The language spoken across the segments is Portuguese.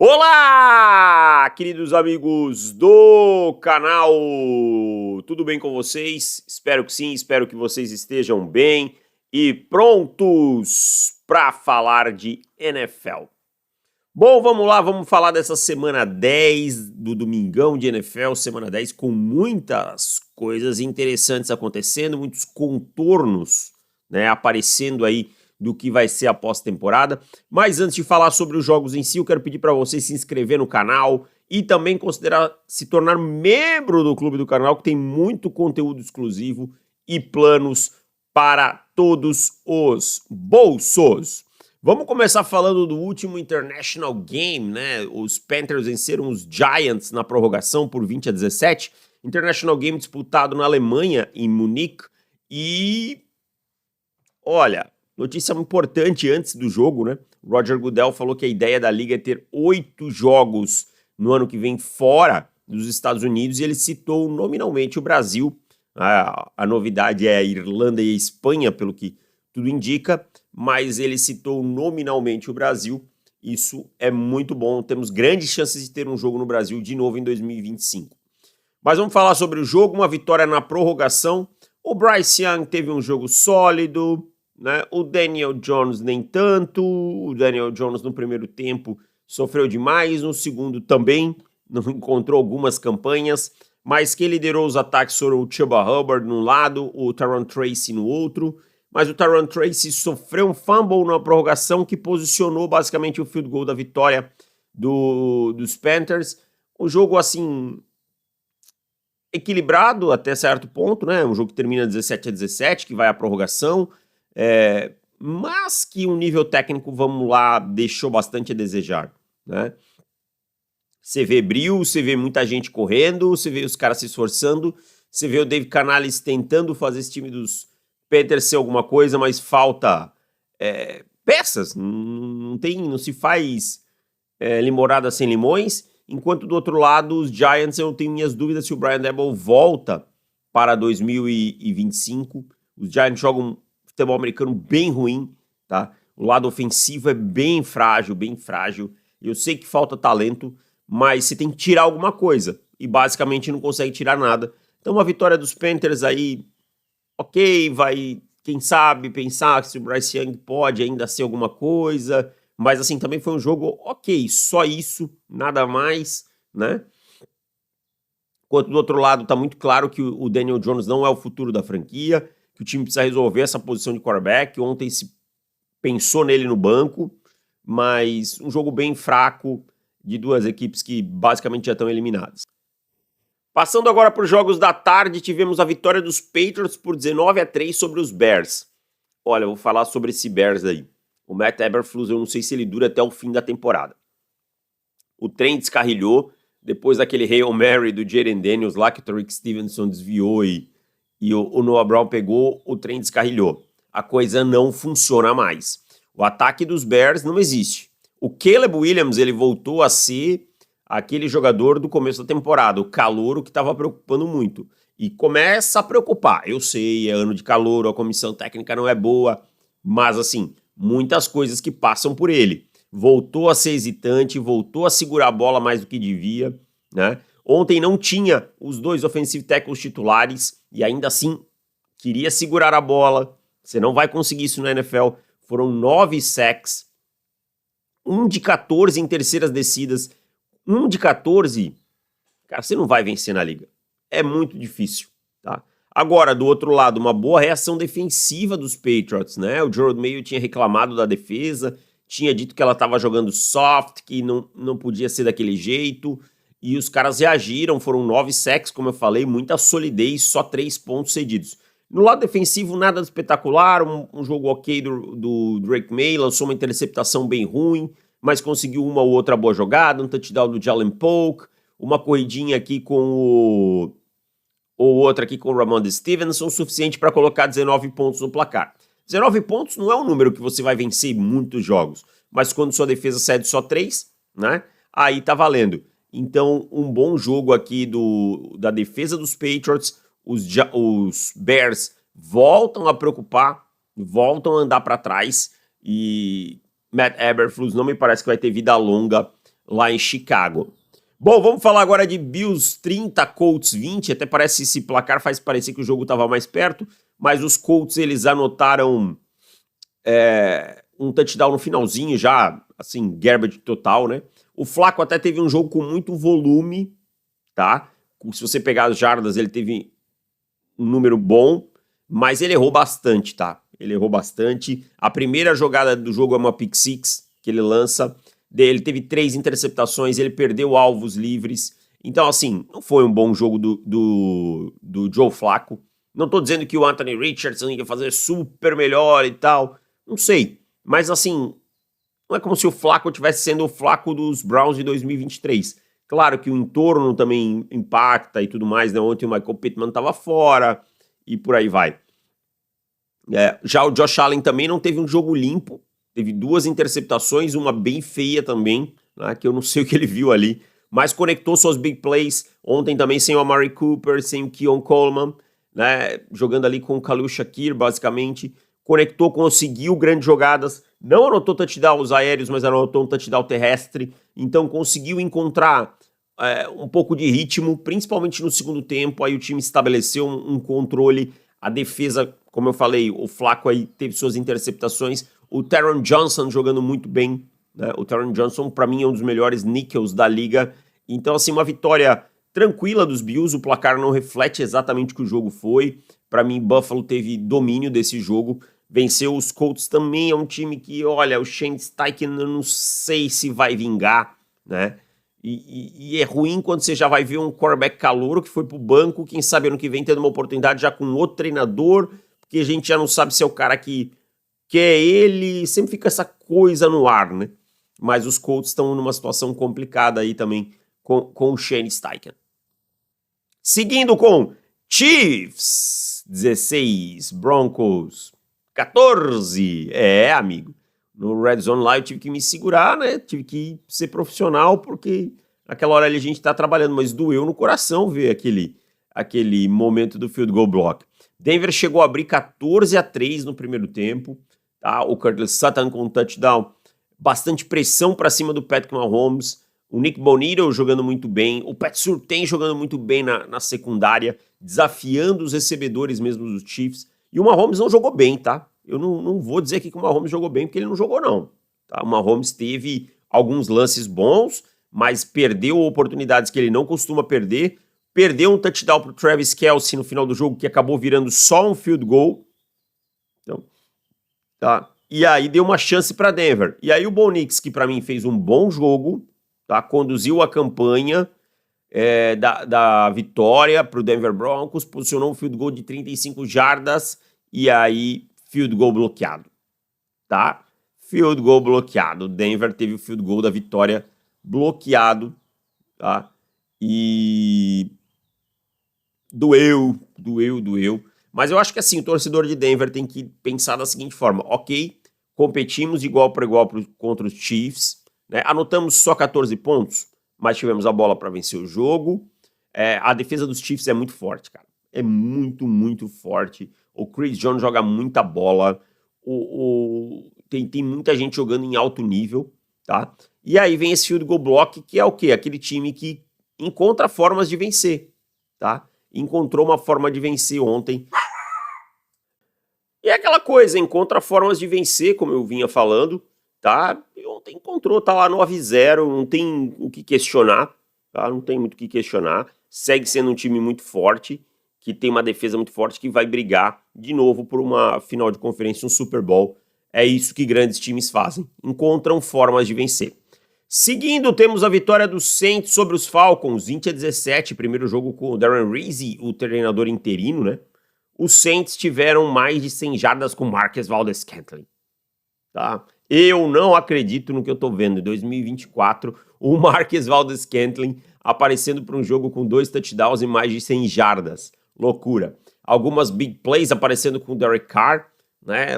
Olá, queridos amigos do canal, tudo bem com vocês? Espero que sim, espero que vocês estejam bem e prontos para falar de NFL. Bom, vamos lá, vamos falar dessa semana 10 do Domingão de NFL, semana 10 com muitas coisas interessantes acontecendo, muitos contornos, aparecendo aí do que vai ser a pós-temporada. Mas antes de falar sobre os jogos em si, eu quero pedir para você se inscrever no canal e também considerar se tornar membro do clube do canal, que tem muito conteúdo exclusivo e planos para todos os bolsos. Vamos começar falando do último International Game, né? Os Panthers venceram os Giants na prorrogação por 20-17. International Game disputado na Alemanha, em Munique. E, olha, notícia importante antes do jogo, né? Roger Goodell falou que a ideia da liga é ter 8 jogos no ano que vem fora dos Estados Unidos e ele citou nominalmente o Brasil. A novidade é a Irlanda e a Espanha, pelo que tudo indica, mas ele citou nominalmente o Brasil. Isso é muito bom, temos grandes chances de ter um jogo no Brasil de novo em 2025. Mas vamos falar sobre o jogo, uma vitória na prorrogação. O Bryce Young teve um jogo sólido, né? O Daniel Jones nem tanto. O Daniel Jones no primeiro tempo sofreu demais, no segundo também não encontrou algumas campanhas, mas quem liderou os ataques foram o Chuba Hubbard num lado, o Tyron Tracy no outro, mas o Tyron Tracy sofreu um fumble na prorrogação que posicionou basicamente o field goal da vitória dos Panthers. Um jogo assim equilibrado até certo ponto, né? Um jogo que termina 17-17, que vai à prorrogação, mas que o nível técnico, vamos lá, deixou bastante a desejar, né? Você vê brilho, você vê muita gente correndo, você vê os caras se esforçando, você vê o Dave Canales tentando fazer esse time dos Panthers ser alguma coisa, mas falta peças, não se faz limonada sem limões, enquanto do outro lado os Giants, eu tenho minhas dúvidas se o Brian Daboll volta para 2025, os Giants jogam futebol americano bem ruim, tá? O lado ofensivo é bem frágil, eu sei que falta talento, mas você tem que tirar alguma coisa, e basicamente não consegue tirar nada. Então uma vitória dos Panthers aí, ok, vai, quem sabe, pensar se o Bryce Young pode ainda ser alguma coisa, mas assim, também foi um jogo ok, só isso, nada mais, né? Enquanto do outro lado tá muito claro que o Daniel Jones não é o futuro da franquia, que o time precisa resolver essa posição de quarterback. Ontem se pensou nele no banco, mas um jogo bem fraco de duas equipes que basicamente já estão eliminadas. Passando agora para os jogos da tarde, tivemos a vitória dos Patriots por 19-3 sobre os Bears. Olha, eu vou falar sobre esse Bears aí. O Matt Eberflus, eu não sei se ele dura até o fim da temporada. O trem descarrilhou, depois daquele Hail Mary do Jayden Daniels lá, que o Tariq Stevenson desviou e o Noah Brown pegou, o trem descarrilhou. A coisa não funciona mais. O ataque dos Bears não existe. O Caleb Williams, ele voltou a ser aquele jogador do começo da temporada, o calouro que estava preocupando muito. E começa a preocupar. Eu sei, é ano de calouro, a comissão técnica não é boa, mas assim, muitas coisas que passam por ele. Voltou a ser hesitante, voltou a segurar a bola mais do que devia, né? Ontem não tinha os dois offensive tackles titulares e ainda assim queria segurar a bola. Você não vai conseguir isso na NFL. Foram 9 sacks, 1 de 14 em terceiras descidas, 1 de 14, cara, você não vai vencer na liga. É muito difícil, tá? Agora, do outro lado, uma boa reação defensiva dos Patriots, né? O Gerald Mayo tinha reclamado da defesa, tinha dito que ela estava jogando soft, que não podia ser daquele jeito, e os caras reagiram, foram 9 sacks, como eu falei, muita solidez, só 3 pontos cedidos. No lado defensivo, nada de espetacular, um jogo ok do Drake May, lançou uma interceptação bem ruim, mas conseguiu uma ou outra boa jogada, um touchdown do Jalen Polk, uma corridinha aqui com ou outra aqui com o Ramondre Stevenson, suficiente para colocar 19 pontos no placar. 19 pontos não é um número que você vai vencer muitos jogos, mas quando sua defesa cede só 3, né, aí tá valendo. Então, um bom jogo aqui da defesa dos Patriots, os Bears voltam a preocupar, voltam a andar para trás, e Matt Eberflus não me parece que vai ter vida longa lá em Chicago. Bom, vamos falar agora de Bills 30, Colts 20. Até parece esse placar faz parecer que o jogo estava mais perto, mas os Colts eles anotaram um touchdown no finalzinho já, assim, garbage total, né? O Flacco até teve um jogo com muito volume, tá? Se você pegar as jardas, ele teve um número bom, mas ele errou bastante, tá? Ele errou bastante. A primeira jogada do jogo é uma pick six que ele lança. Ele teve 3 interceptações, ele perdeu alvos livres. Então, assim, não foi um bom jogo do Joe Flacco. Não tô dizendo que o Anthony Richardson ia fazer super melhor e tal. Não sei. Mas, assim, não é como se o Flacco tivesse sendo o Flacco dos Browns de 2023. Claro que o entorno também impacta e tudo mais, né? Ontem o Michael Pittman estava fora e por aí vai. Já o Josh Allen também não teve um jogo limpo. Teve 2 interceptações, uma bem feia também, né, que eu não sei o que ele viu ali, mas conectou suas big plays. Ontem também sem o Amari Cooper, sem o Keon Coleman, né, jogando ali com o Khalil Shakir, basicamente. Conectou, conseguiu grandes jogadas, não anotou touchdowns aéreos, mas anotou um touchdown terrestre. Então conseguiu encontrar um pouco de ritmo, principalmente no segundo tempo. Aí o time estabeleceu um controle. A defesa, como eu falei, o Flacco aí teve suas interceptações. O Taron Johnson jogando muito bem, né? O Taron Johnson, para mim, é um dos melhores nickels da liga. Então, assim, uma vitória tranquila dos Bills. O placar não reflete exatamente o que o jogo foi. Para mim, Buffalo teve domínio desse jogo. Venceu os Colts também. É um time que, olha, o Shane Steichen, eu não sei se vai vingar, né? E é ruim quando você já vai ver um quarterback calouro que foi pro banco. Quem sabe ano que vem tendo uma oportunidade já com outro treinador, porque a gente já não sabe se é o cara que é ele, sempre fica essa coisa no ar, né? Mas os Colts estão numa situação complicada aí também com o Shane Steichen. Seguindo com Chiefs 16, Broncos 14. Amigo, no Red Zone lá eu tive que me segurar, né? Tive que ser profissional, porque naquela hora ali a gente tá trabalhando, mas doeu no coração ver aquele momento do field goal block. Denver chegou a abrir 14-3 no primeiro tempo. Tá? O Curtis Sutton com um touchdown, bastante pressão para cima do Patrick Mahomes, o Nick Bonito jogando muito bem, o Pat Surtain jogando muito bem na secundária, desafiando os recebedores mesmo dos Chiefs, e o Mahomes não jogou bem, tá? Eu não vou dizer aqui que o Mahomes jogou bem, porque ele não jogou não. Tá? O Mahomes teve alguns lances bons, mas perdeu oportunidades que ele não costuma perder, perdeu um touchdown pro Travis Kelce no final do jogo, que acabou virando só um field goal. Então, tá? E aí deu uma chance para Denver. E aí o Bo Nix, que para mim fez um bom jogo, tá? Conduziu a campanha da vitória para o Denver Broncos, posicionou um field goal de 35 jardas e aí field goal bloqueado, tá? Field goal bloqueado. O Denver teve o field goal da vitória bloqueado, tá? E doeu. Mas eu acho que assim, o torcedor de Denver tem que pensar da seguinte forma: ok, competimos de igual para igual contra os Chiefs, né? Anotamos só 14 pontos, mas tivemos a bola para vencer o jogo. A defesa dos Chiefs é muito forte, cara. É muito forte. O Chris Jones joga muita bola. Tem muita gente jogando em alto nível, tá? E aí vem esse field goal block, que é o quê? Aquele time que encontra formas de vencer, tá? Encontrou uma forma de vencer ontem. E é aquela coisa, encontra formas de vencer, como eu vinha falando, tá? E ontem encontrou, tá lá 9-0, não tem o que questionar, tá? Não tem muito o que questionar. Segue sendo um time muito forte, que tem uma defesa muito forte, que vai brigar de novo por uma final de conferência, um Super Bowl. É isso que grandes times fazem, encontram formas de vencer. Seguindo, temos a vitória do Saints sobre os Falcons, 20-17, primeiro jogo com o Darren Reese, o treinador interino, né? Os Saints tiveram mais de 100 jardas com Marquez Valdes-Scantling, tá? Eu não acredito no que eu tô vendo. Em 2024, o Marquez Valdes-Scantling aparecendo para um jogo com 2 touchdowns e mais de 100 jardas. Loucura. Algumas big plays aparecendo com o Derek Carr, né?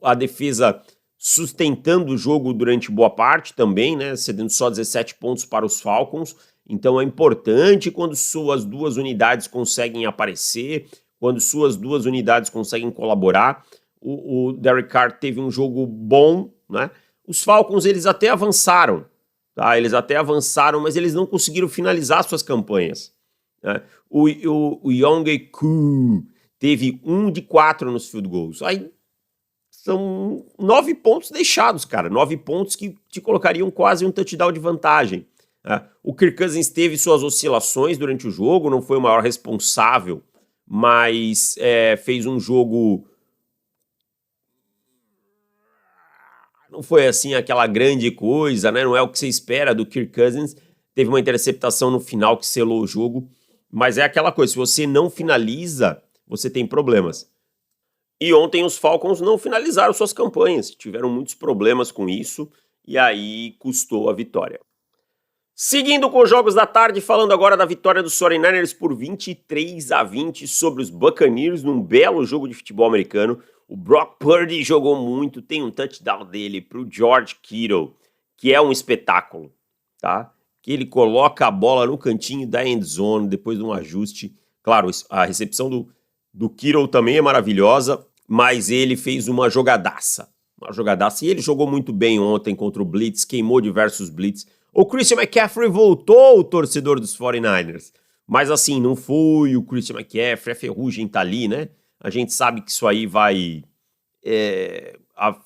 A defesa sustentando o jogo durante boa parte também, né? Cedendo só 17 pontos para os Falcons. Então é importante quando suas duas unidades conseguem aparecer, quando suas duas unidades conseguem colaborar. O Derek Carr teve um jogo bom, né? Os Falcons, eles até avançaram, tá? Eles até avançaram, mas eles não conseguiram finalizar suas campanhas, né? O Younghoe teve 1 de 4 nos field goals. Aí são 9 pontos deixados, cara. 9 pontos que te colocariam quase um touchdown de vantagem. O Kirk Cousins teve suas oscilações durante o jogo, não foi o maior responsável, mas fez um jogo... Não foi assim aquela grande coisa, né? Não é o que você espera do Kirk Cousins. Teve uma interceptação no final que selou o jogo, mas é aquela coisa, se você não finaliza, você tem problemas. E ontem os Falcons não finalizaram suas campanhas, tiveram muitos problemas com isso, e aí custou a vitória. Seguindo com os jogos da tarde, falando agora da vitória dos 49ers por 23-20 sobre os Buccaneers, num belo jogo de futebol americano. O Brock Purdy jogou muito, tem um touchdown dele pro George Kittle, que é um espetáculo, tá? Que ele coloca a bola no cantinho da end zone depois de um ajuste. Claro, a recepção do Kittle também é maravilhosa, mas ele fez uma jogadaça. E ele jogou muito bem ontem contra o Blitz, queimou diversos Blitz. O Christian McCaffrey voltou, o torcedor dos 49ers. Mas assim, não foi o Christian McCaffrey, a ferrugem tá ali, né? A gente sabe que isso aí vai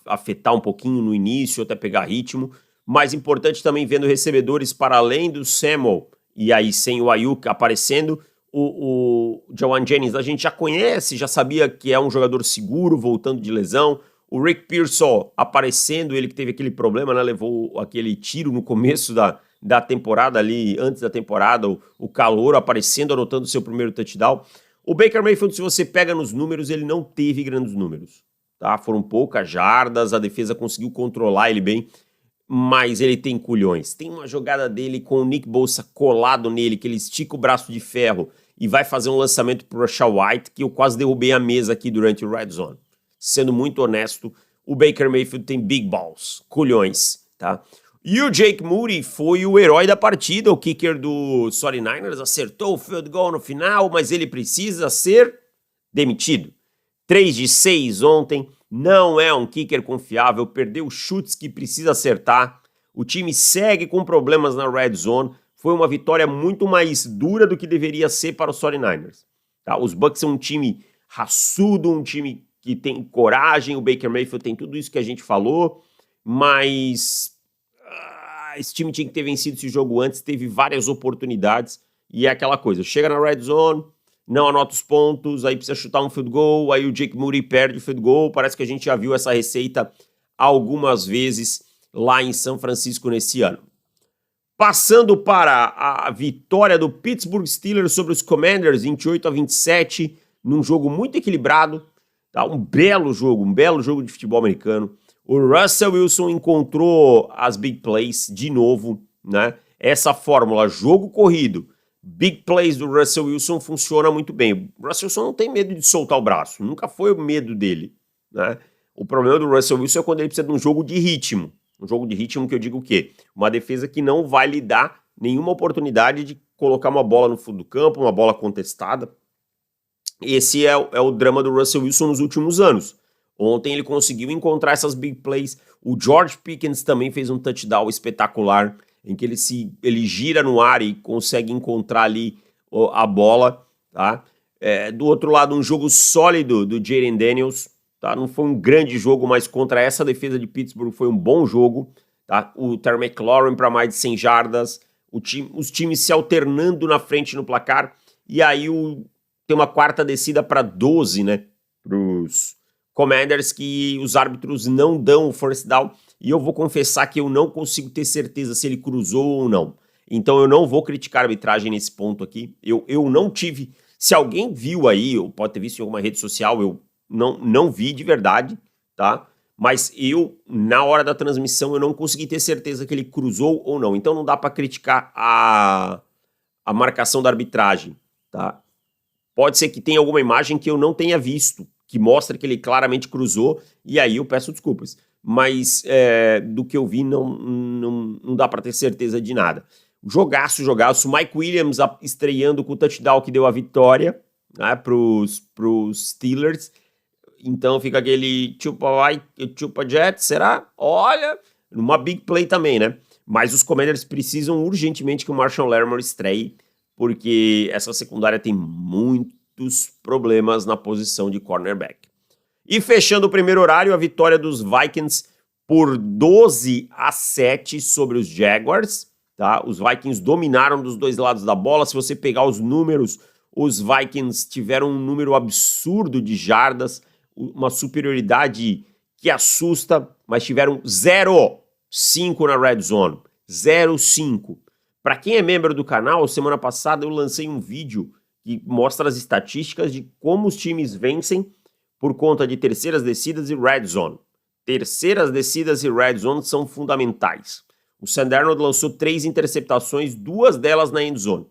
afetar um pouquinho no início, até pegar ritmo. Mais importante também vendo recebedores para além do Samuel, e aí sem o Ayuk aparecendo, o Jauan Jennings a gente já conhece, já sabia que é um jogador seguro, voltando de lesão. O Rick Pearsall aparecendo, ele que teve aquele problema, né, levou aquele tiro no começo da temporada ali, antes da temporada, o calouro aparecendo, anotando seu primeiro touchdown. O Baker Mayfield, se você pega nos números, ele não teve grandes números, tá? Foram poucas jardas, a defesa conseguiu controlar ele bem, mas ele tem culhões. Tem uma jogada dele com o Nick Bosa colado nele, que ele estica o braço de ferro e vai fazer um lançamento pro Rachaad White, que eu quase derrubei a mesa aqui durante o Red Zone. Sendo muito honesto, o Baker Mayfield tem big balls, culhões, tá? E o Jake Moody foi o herói da partida, o kicker dos 49ers, acertou o field goal no final, mas ele precisa ser demitido. 3 de 6 ontem, não é um kicker confiável, perdeu chutes que precisa acertar, o time segue com problemas na red zone, foi uma vitória muito mais dura do que deveria ser para os 49ers. Tá? Os Bucs são um time raçudo, um time que tem coragem, o Baker Mayfield tem tudo isso que a gente falou, mas esse time tinha que ter vencido esse jogo antes, teve várias oportunidades, e é aquela coisa, chega na red zone, não anota os pontos, aí precisa chutar um field goal, aí o Jake Moody perde o field goal, parece que a gente já viu essa receita algumas vezes lá em São Francisco nesse ano. Passando para a vitória do Pittsburgh Steelers sobre os Commanders, 28-27, num jogo muito equilibrado, tá? Um belo jogo de futebol americano. O Russell Wilson encontrou as big plays de novo, né? Essa fórmula, jogo corrido, big plays do Russell Wilson funciona muito bem. O Russell Wilson não tem medo de soltar o braço, nunca foi o medo dele, né? O problema do Russell Wilson é quando ele precisa de um jogo de ritmo. Um jogo de ritmo que eu digo o quê? Uma defesa que não vai lhe dar nenhuma oportunidade de colocar uma bola no fundo do campo, uma bola contestada. Esse é o drama do Russell Wilson nos últimos anos. Ontem ele conseguiu encontrar essas big plays. O George Pickens também fez um touchdown espetacular, em que ele gira no ar e consegue encontrar ali a bola, tá? Do outro lado, um jogo sólido do Jayden Daniels, tá? Não foi um grande jogo, mas contra essa defesa de Pittsburgh foi um bom jogo, tá? O Terry McLaurin para mais de 100 jardas, os times se alternando na frente no placar, e aí tem uma quarta descida para 12, né? Para os Commanders, que os árbitros não dão o first down, e eu vou confessar que eu não consigo ter certeza se ele cruzou ou não. Então eu não vou criticar a arbitragem nesse ponto aqui. Eu não tive... Se alguém viu aí, ou pode ter visto em alguma rede social, eu não vi de verdade, tá? Mas na hora da transmissão, eu não consegui ter certeza que ele cruzou ou não. Então não dá para criticar a marcação da arbitragem, tá? Pode ser que tenha alguma imagem que eu não tenha visto, que mostra que ele claramente cruzou, e aí eu peço desculpas. Mas do que eu vi, não dá para ter certeza de nada. Jogaço. Mike Williams estreando com o touchdown que deu a vitória, né, pros Steelers. Então fica aquele chupa vai, chupa jet, será? Olha, uma big play também, né? Mas os Commanders precisam urgentemente que o Marshon Lattimore estreie, porque essa secundária tem muitos problemas na posição de cornerback. E fechando o primeiro horário, a vitória dos Vikings por 12-7 sobre os Jaguars. Tá? Os Vikings dominaram dos dois lados da bola. Se você pegar os números, os Vikings tiveram um número absurdo de jardas, uma superioridade que assusta, mas tiveram 0-5 na red zone. 0-5. Para quem é membro do canal, semana passada eu lancei um vídeo que mostra as estatísticas de como os times vencem por conta de terceiras descidas e red zone. Terceiras descidas e red zone são fundamentais. O Sam Darnold lançou 3 interceptações, 2 delas na end zone.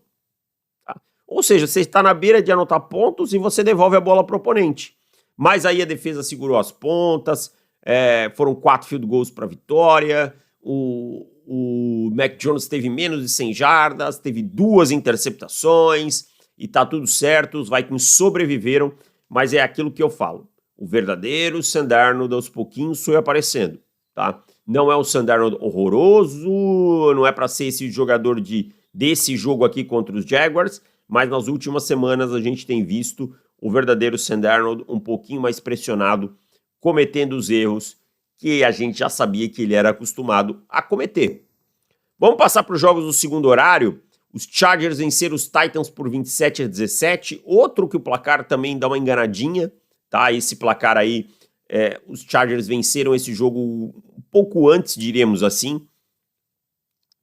Tá? Ou seja, você está na beira de anotar pontos e você devolve a bola para o oponente. Mas aí a defesa segurou as pontas, foram 4 field goals para vitória, o Mac Jones teve menos de 100 jardas, teve 2 interceptações e tá tudo certo, os Vikings sobreviveram, mas é aquilo que eu falo. O verdadeiro Sam Darnold aos pouquinhos foi aparecendo, tá? Não é um Sam Darnold horroroso, não é para ser esse jogador desse jogo aqui contra os Jaguars, mas nas últimas semanas a gente tem visto o verdadeiro Sam Darnold um pouquinho mais pressionado, cometendo os erros que a gente já sabia que ele era acostumado a cometer. Vamos passar para os jogos do segundo horário. Os Chargers venceram os Titans por 27-17, outro que o placar também dá uma enganadinha, tá? Esse placar aí, os Chargers venceram esse jogo um pouco antes, diríamos assim.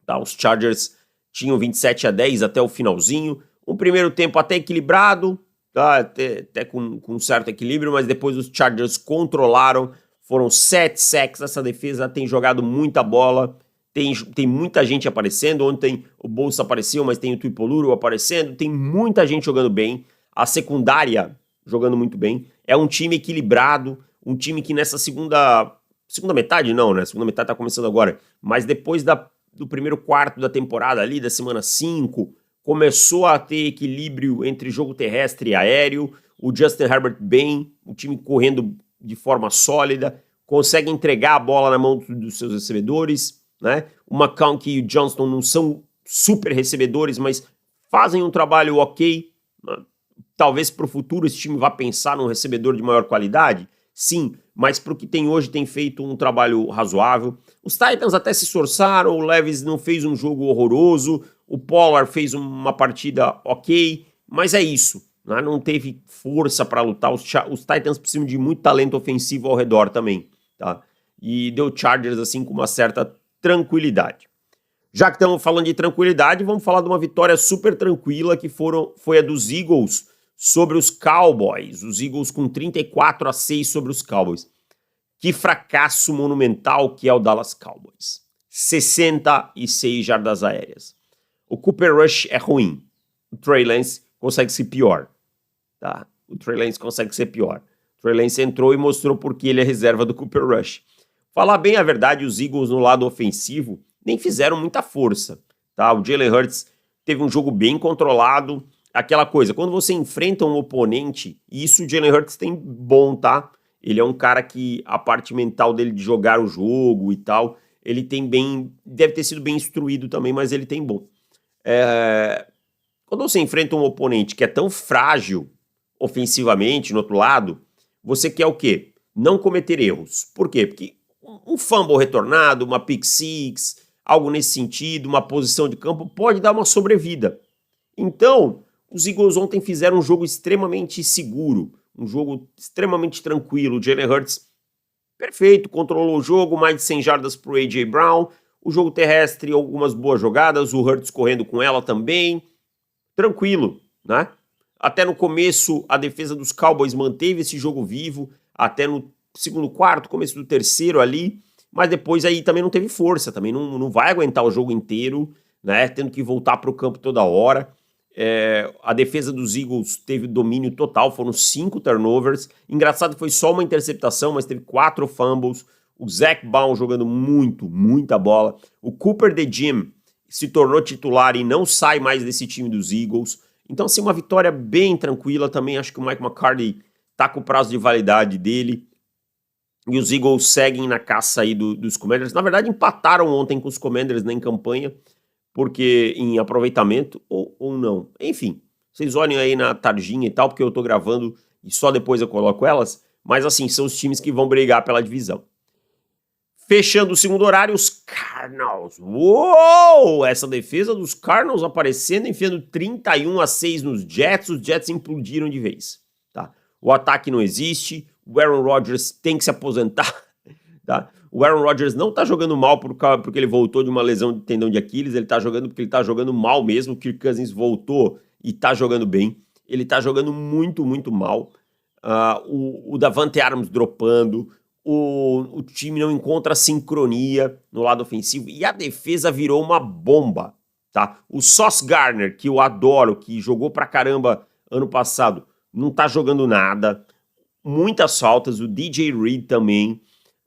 Tá? Os Chargers tinham 27-10 até o finalzinho. Um primeiro tempo até equilibrado, tá? até com certo equilíbrio, mas depois os Chargers controlaram. Foram 7 sacks, essa defesa tem jogado muita bola. Tem muita gente aparecendo. Ontem o Bolsa apareceu, mas tem o Tuipoluro aparecendo. Tem muita gente jogando bem. A secundária jogando muito bem. É um time equilibrado. Um time que nessa segunda metade, não, né? A segunda metade tá começando agora. Mas depois do primeiro quarto da temporada ali, da semana 5, começou a ter equilíbrio entre jogo terrestre e aéreo. O Justin Herbert bem. O time correndo de forma sólida. Consegue entregar a bola na mão dos seus recebedores. Né? O McConkey e o Johnston não são super recebedores, mas fazem um trabalho ok. Né? Talvez para o futuro esse time vá pensar num recebedor de maior qualidade. Sim, mas para o que tem hoje tem feito um trabalho razoável. Os Titans até se esforçaram, o Levis não fez um jogo horroroso, o Pollard fez uma partida ok, mas é isso. Né? Não teve força para lutar. Os Titans precisam de muito talento ofensivo ao redor também. Tá? E deu Chargers assim com uma certa tranquilidade. Já que estamos falando de tranquilidade, vamos falar de uma vitória super tranquila que foi a dos Eagles sobre os Cowboys. Os Eagles com 34-6 sobre os Cowboys. Que fracasso monumental que é o Dallas Cowboys. 66 jardas aéreas. O Cooper Rush é ruim. O Trey Lance consegue ser pior. Tá? O Trey Lance consegue ser pior. O Trey Lance entrou e mostrou porque ele é reserva do Cooper Rush. Falar bem a verdade, os Eagles no lado ofensivo nem fizeram muita força, tá? O Jalen Hurts teve um jogo bem controlado, aquela coisa, quando você enfrenta um oponente, e isso o Jalen Hurts tem bom, tá? Ele é um cara que a parte mental dele de jogar o jogo e tal, ele tem bem, deve ter sido bem instruído também, mas ele tem bom. Quando você enfrenta um oponente que é tão frágil ofensivamente, no outro lado, você quer o quê? Não cometer erros. Por quê? Porque um fumble retornado, uma pick six, algo nesse sentido, uma posição de campo, pode dar uma sobrevida. Então, os Eagles ontem fizeram um jogo extremamente seguro, um jogo extremamente tranquilo. O Jalen Hurts, perfeito, controlou o jogo, mais de 100 jardas para o A.J. Brown, o jogo terrestre, algumas boas jogadas, o Hurts correndo com ela também, tranquilo, né? Até no começo, a defesa dos Cowboys manteve esse jogo vivo, até no segundo quarto, começo do terceiro ali, mas depois aí também não teve força, também não vai aguentar o jogo inteiro, né, tendo que voltar para o campo toda hora. A defesa dos Eagles teve domínio total, foram 5 turnovers, engraçado que foi só uma interceptação, mas teve 4 fumbles, o Zach Baum jogando muita bola, o Cooper DeJean se tornou titular e não sai mais desse time dos Eagles, então assim, uma vitória bem tranquila, também acho que o Mike McCarthy tá com o prazo de validade dele. E os Eagles seguem na caça aí dos Commanders. Na verdade, empataram ontem com os Commanders, né, em campanha, porque em aproveitamento, ou não. Enfim, vocês olhem aí na tardinha e tal, porque eu tô gravando e só depois eu coloco elas. Mas assim, são os times que vão brigar pela divisão. Fechando o segundo horário, os Cardinals. Uou! Essa defesa dos Cardinals aparecendo, enfiando 31-6 nos Jets. Os Jets implodiram de vez. Tá? O ataque não existe. O Aaron Rodgers tem que se aposentar. Tá? O Aaron Rodgers não tá jogando mal porque ele voltou de uma lesão de tendão de Aquiles. Ele tá jogando porque ele tá jogando mal mesmo. O Kirk Cousins voltou e tá jogando bem. Ele tá jogando muito, muito mal. O Davante Adams dropando. O time não encontra sincronia no lado ofensivo e a defesa virou uma bomba, tá? O Sauce Gardner, que eu adoro, que jogou pra caramba ano passado, não tá jogando nada. Muitas faltas, o DJ Reed também.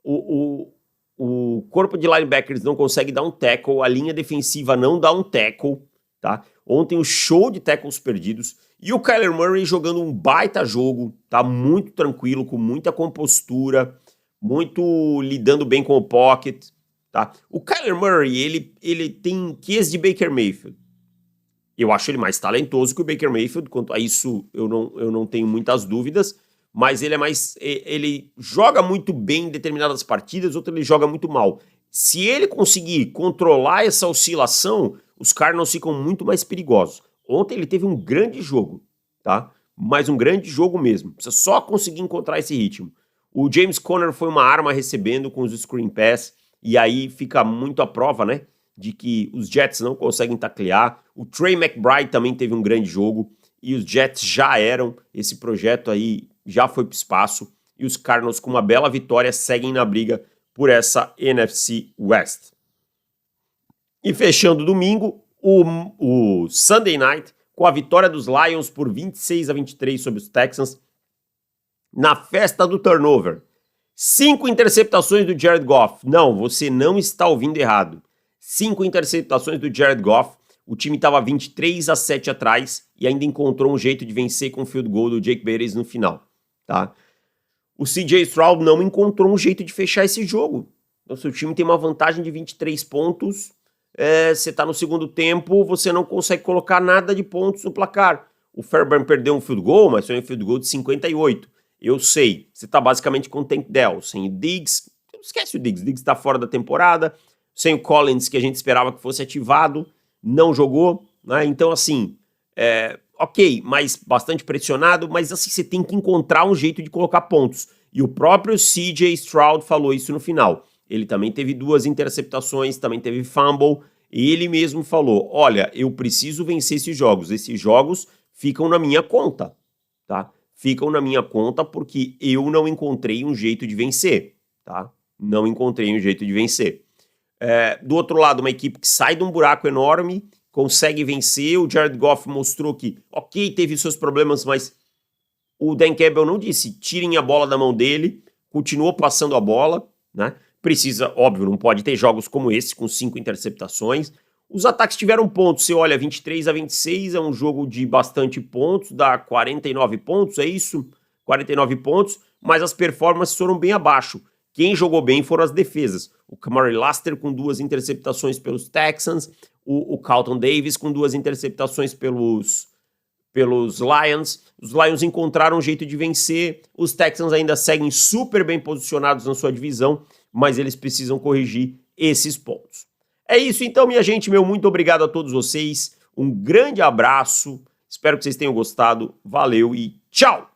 O corpo de linebackers não consegue dar um tackle, a linha defensiva não dá um tackle, tá? Ontem o show de tackles perdidos. E o Kyler Murray jogando um baita jogo, tá? Muito tranquilo, com muita compostura, muito lidando bem com o pocket, tá? O Kyler Murray, ele tem QS de Baker Mayfield. Eu acho ele mais talentoso que o Baker Mayfield, quanto a isso eu não tenho muitas dúvidas, mas ele joga muito bem em determinadas partidas, outras ele joga muito mal. Se ele conseguir controlar essa oscilação, os Cardinals ficam muito mais perigosos. Ontem ele teve um grande jogo, tá? Mas um grande jogo mesmo. Precisa só conseguir encontrar esse ritmo. O James Conner foi uma arma recebendo com os screen pass, e aí fica muito à prova, né, de que os Jets não conseguem taclear. O Trey McBride também teve um grande jogo, e os Jets já eram, esse projeto aí já foi para o espaço, e os Cardinals com uma bela vitória seguem na briga por essa NFC West. E fechando domingo, o Sunday Night, com a vitória dos Lions por 26-23 sobre os Texans, na festa do turnover. 5 interceptações do Jared Goff. Não, você não está ouvindo errado. 5 interceptações do Jared Goff. O time estava 23-7 atrás e ainda encontrou um jeito de vencer com o field goal do Jake Bates no final. Tá? O CJ Stroud não encontrou um jeito de fechar esse jogo. Então, seu time tem uma vantagem de 23 pontos. Você está no segundo tempo, você não consegue colocar nada de pontos no placar. O Fairbairn perdeu um field goal, mas foi um field goal de 58. Eu sei, você tá basicamente com o Tank Dell, sem o Diggs, esquece o Diggs tá fora da temporada, sem o Collins, que a gente esperava que fosse ativado, não jogou, né? Então, assim, ok, mas bastante pressionado, mas assim, você tem que encontrar um jeito de colocar pontos. E o próprio CJ Stroud falou isso no final. Ele também teve 2 interceptações, também teve fumble, e ele mesmo falou, olha, eu preciso vencer esses jogos ficam na minha conta, tá? Ficam na minha conta porque eu não encontrei um jeito de vencer, tá? Não encontrei um jeito de vencer. Do outro lado, uma equipe que sai de um buraco enorme, consegue vencer. O Jared Goff mostrou que, ok, teve seus problemas, mas o Dan Campbell não disse, tirem a bola da mão dele, continuou passando a bola, né? Precisa, óbvio, não pode ter jogos como esse, com 5 interceptações. Os ataques tiveram pontos, você olha, 23-26 é um jogo de bastante pontos, dá 49 pontos, é isso? 49 pontos, mas as performances foram bem abaixo. Quem jogou bem foram as defesas. O Kamari Laster com 2 interceptações pelos Texans, o Carlton Davis com 2 interceptações pelos Lions. Os Lions encontraram um jeito de vencer, os Texans ainda seguem super bem posicionados na sua divisão, mas eles precisam corrigir esses pontos. É isso então, minha gente, muito obrigado a todos vocês, um grande abraço, espero que vocês tenham gostado, valeu e tchau!